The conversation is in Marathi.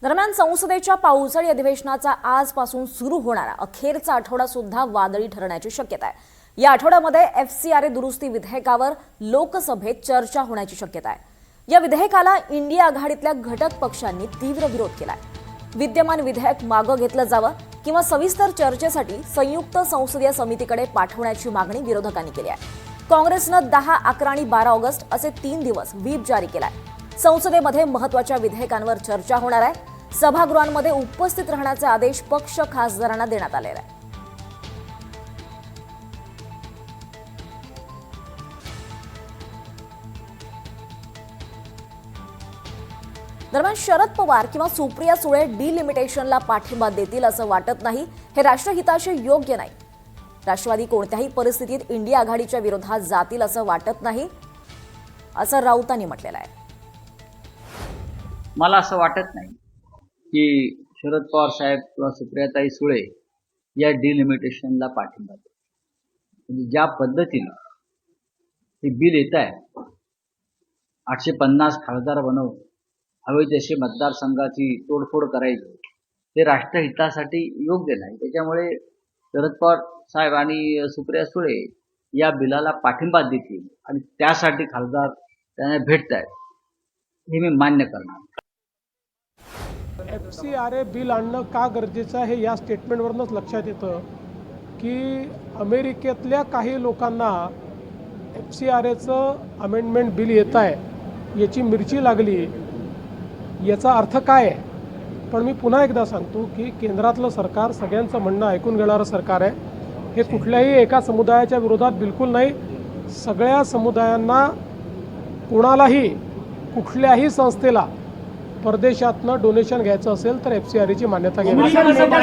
दरम्यान संसदेच्या पावसाळी अधिवेशनाचा आजपासून सुरू होणारा अखेरचा आठवडा सुद्धा वादळी ठरण्याची शक्यता आहे। या आठवड्यामध्ये एफसीआरए दुरुस्ती विधेयकावर लोकसभेत चर्चा होण्याची शक्यता आहे। या विधेयकाला इंडिया आघाडीतल्या घटक पक्षांनी तीव्र विरोध केलाय। विद्यमान विधेयक मागे घेतलं जावं किंवा सविस्तर चर्चेसाठी संयुक्त संसदीय समितीकडे पाठवण्याची मागणी विरोधकांनी केली आहे। काँग्रेसनं 10, 11 आणि 12 ऑगस्ट असे 3 दिवस व्हीप जारी केलाय। संसदेमध्ये महत्त्वाच्या विधेयकांवर चर्चा होणार आहे। सभागृहांमध्ये उपस्थित राहण्याचे आदेश पक्ष खासदारांना देण्यात आलेले आहे। दरम्यान शरद पवार किंवा सुप्रिया सुळे डिलिमिटेशनला पाठिंबा देतील असं वाटत नाही। हे राष्ट्रहिताशी योग्य नाही। राष्ट्रवादी कोणत्याही परिस्थितीत इंडिया आघाडीच्या विरोधात जातील असं वाटत नाही, असं राऊतांनी म्हटलेलं आहे। मला असं वाटत नाही की शरद पवार साहेब किंवा सुप्रियाताई सुळे या डिलिमिटेशनला पाठिंबा देतील। म्हणजे ज्या पद्धतीने हे बिल येत आहे, 850 खासदार बनवून हवे तसे मतदारसंघाची तोडफोड करायची, ते राष्ट्रहितासाठी योग्य नाही। त्याच्यामुळे शरद पवार साहेब आणि सुप्रिया सुळे या बिलाला पाठिंबा देतील आणि त्यासाठी खासदार त्यांना भेटत आहेत, हे मी मान्य करणार। एफसीआरए बिल आणणं का गरजेचं आहे या स्टेटमेंटवरूनच लक्षात येतं की अमेरिकेतल्या काही लोकांना एफसीआरएचं अमेंडमेंट बिल येत आहे याची मिरची लागली। याचा अर्थ काय आहे? पण मी पुन्हा एकदा सांगतो की केंद्रातलं सरकार सगळ्यांचं म्हणणं ऐकून घेणारं सरकार आहे। हे कुठल्याही एका समुदायाच्या विरोधात बिलकुल नाही। सगळ्या समुदायांना, कोणालाही कुठल्याही संस्थेला परदेशातनं डोनेशन घ्यायचं असेल तर एफसीआरएची मान्यता घ्यावी।